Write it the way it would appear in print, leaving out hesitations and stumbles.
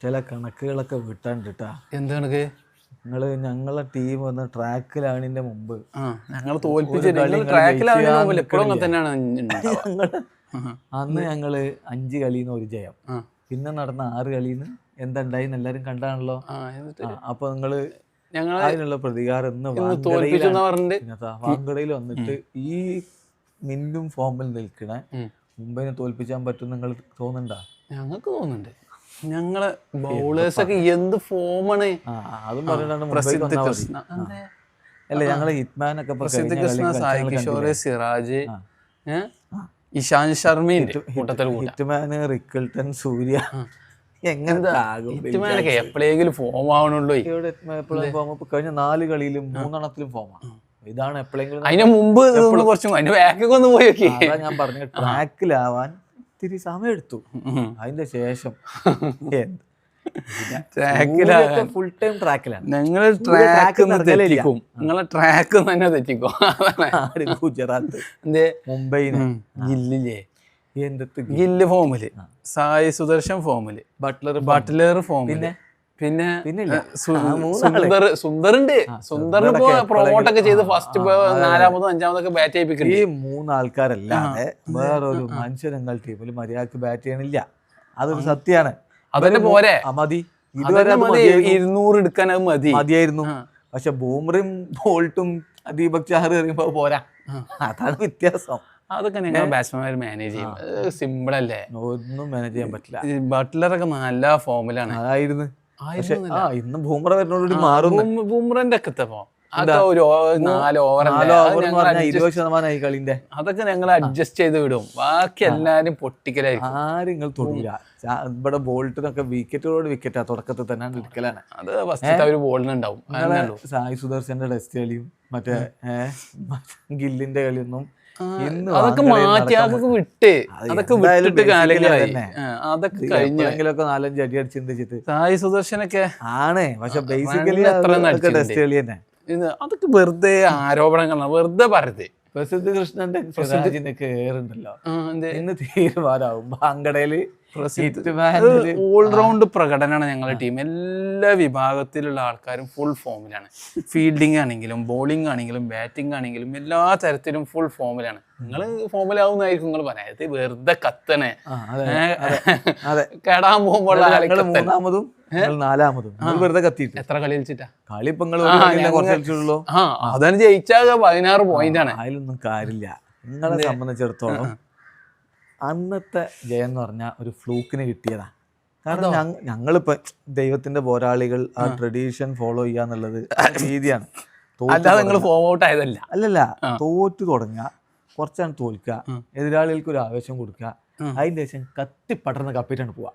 ചില കണക്കുകളൊക്കെ വിട്ടാണ്ട് കേട്ടാ. എന്ത് കണക്ക്? ഞങ്ങളെ ടീം വന്ന ട്രാക്കിലാണിന്റെ മുമ്പ് ഞങ്ങൾ തോൽപ്പിച്ചിട്ട് എപ്പോഴും തന്നെയാണ്. അന്ന് ഞങ്ങള് 5 കളിന്ന് 1 ജയം. പിന്നെ നടന്ന 6 കളിന്ന് എന്താണ്ടായിന്ന് എല്ലാരും കണ്ടാണല്ലോ. അപ്പൊ അതിനുള്ള പ്രതികാരം ഇന്ന് വാങ്കടയിൽ വന്നിട്ട് ഈ മിന്നും ഫോമിൽ നിൽക്കണ മുംബൈനെ തോൽപ്പിച്ചാൻ പറ്റും നിങ്ങൾ തോന്നുന്നുണ്ടോ? ഞങ്ങൾക്ക് തോന്നുന്നുണ്ട്. ഞങ്ങളെ ബൗളേഴ്സ് ഒക്കെ എന്ത് ഫോമാണ്. അതും പറഞ്ഞിട്ടാണ് അല്ല ഞങ്ങളെ ഹിറ്റ്മാൻ ഒക്കെ പ്രസിദ്ധ കൃഷ്ണ, സായി കിഷോർ, സിറാജ്, ഇഷാന്ത് ശർമ്മയുണ്ട് കൂട്ടത്തിൽ. ഹിറ്റ്മാന്, റിക്കിൾട്ടൺ, സൂര്യ ഹിറ്റ്മാനൊക്കെ എപ്പോഴെങ്കിലും ഫോം ആവണുള്ളൂ. കഴിഞ്ഞ 4 കളിയിലും 3 ഫോമാണ്. ഇതാണ് എപ്പോഴെങ്കിലും. അതിന് മുമ്പ് കുറച്ചും അതിന്റെ ബാക്കൊക്കെ ഒന്ന് പോയി നോക്കി. ഞാൻ പറഞ്ഞ ട്രാക്കിലാവാൻ ഇത്തിരി സമയം എടുത്തു. അതിന്റെ ശേഷം ഫുൾ ടൈം ട്രാക്കിലാണ്. നിങ്ങളെ ട്രാക്ക് തെറ്റിക്കും. നിങ്ങളെ ട്രാക്ക് തന്നെ തെറ്റിക്കും. ഗുജറാത്ത്, മുംബൈന് ഗില്ലില്ലേ, ഗില്ല് ഫോമില്, സായി സുദർശൻ ഫോമില്, ബട്ട്ലർ ഫോമില്, പിന്നെ സുന്ദറുണ്ട്. സുന്ദറിന് പ്രൊമോട്ടൊക്കെ ചെയ്ത് ഫസ്റ്റ് 4-ാമതും 5-ാമതൊക്കെ ബാറ്റ് ചെയ്യിപ്പിക്കുന്നു. ഈ 3 ആൾക്കാരല്ലാതെ വേറൊരു മനുഷ്യൻ നിങ്ങൾ ടീമിൽ മര്യാദക്ക് ബാറ്റ് ചെയ്യണില്ല. അതൊരു സത്യമാണ്. അതന്നെ പോരെ, മതി. ഇതുവരെ 200 എടുക്കാൻ അത് മതിയായിരുന്നു. പക്ഷെ ബൂമറും ബോൾട്ടും ദീപക് ചാഹർ എറിയുമ്പോ പോരാ. അതാണ് വ്യത്യാസം. അതൊക്കെ നിങ്ങൾ ബാറ്റ്സ്മാൻമാർ മാനേജ് ചെയ്യും. സിമ്പിൾ അല്ലേ? ഒന്നും മാനേജ് ചെയ്യാൻ പറ്റില്ല. ബട്ട്ലറൊക്കെ നല്ല ഫോമിലാണ്. അതായിരുന്നു. ഇന്ന് ബൂമറ വരുന്നോടുകൂടി മാറും. ബൂമറിന്റെ ഒക്കെ 4 ഓവർ 20% കളിന്റെ അതൊക്കെ ഞങ്ങൾ അഡ്ജസ്റ്റ് ചെയ്ത് വിടും. ബാക്കി എല്ലാരും പൊട്ടിക്കലായിരിക്കും. ആരും നിങ്ങൾ തൊടില്ല. ഇവിടെ ബോൾട്ടിനൊക്കെ വിക്കറ്റാ തുടക്കത്തിൽ തന്നെ എടുക്കലാണ്. അത് ഫസ്റ്റ് ഒരു ബോളിനുണ്ടാവും. സായി സുദർശന്റെ ടെസ്റ്റ് കളിയും മറ്റേ ഗില്ലിന്റെ കളിയൊന്നും അതൊക്കെ മാറ്റി, അതൊക്കെ വിട്ടിട്ട് കാലങ്ങളായി. അതൊക്കെ കഴിഞ്ഞെങ്കിലൊക്കെ 4-5 അടി അടിച്ചിട്ട് സായി സുദർശനൊക്കെ ആണ്. പക്ഷെ ബേസിക്കലി ടെസ്റ്റ് കളി തന്നെ. അതൊക്കെ വെറുതെ ആരോപണങ്ങളാണ്, വെറുതെ പറയത്. പ്രസിദ്ധ കൃഷ്ണന്റെ സിറാജിനൊക്കെ ഏറുണ്ടല്ലോ. ഇന്ന് തീരുമാനമാവും ബാങ്കടയില്. ഓൾറൗണ്ട് പ്രകടനമാണ് ഞങ്ങളുടെ ടീം. എല്ലാ വിഭാഗത്തിലുള്ള ആൾക്കാരും ഫുൾ ഫോമിലാണ്. ഫീൽഡിംഗ് ആണെങ്കിലും ബോളിംഗ് ആണെങ്കിലും ബാറ്റിംഗ് ആണെങ്കിലും എല്ലാ തരത്തിലും ഫുൾ ഫോമിലാണ്. നിങ്ങൾ ഫോമിലാവുന്നതായിരിക്കും നിങ്ങൾ പറയാത്. വെറുതെ കത്തണേ കേടാൻ പോകുമ്പോൾ 3-ാമതും 4-ാമതും വെറുതെ കത്തിയിട്ട് എത്ര കളി കളിച്ചിട്ടാ? കളി ഇപ്പൊ അതാണ് ജയിച്ചാൽ 16 പോയിന്റ് ആണ്. അതിലൊന്നും കാര്യമില്ല. നിങ്ങളെ സംബന്ധിച്ചിടത്തോളം അന്നത്തെ ജയം എന്ന് പറഞ്ഞാൽ ഒരു ഫ്ലൂക്കിന് കിട്ടിയതാ. കാരണം ഞങ്ങളിപ്പോ ദൈവത്തിന്റെ പോരാളികൾ, ആ ട്രഡീഷൻ ഫോളോ ചെയ്യാന്നുള്ളത് രീതിയാണ്. അല്ലല്ല, തോറ്റു തുടങ്ങുക, കുറച്ചാണ് തോൽക്കുക, എതിരാളികൾക്ക് ഒരു ആവേശം കൊടുക്കുക, അതിന്റെ ശേഷം കത്തിപ്പടർന്ന് കപ്പിട്ടാണ് പോവാ.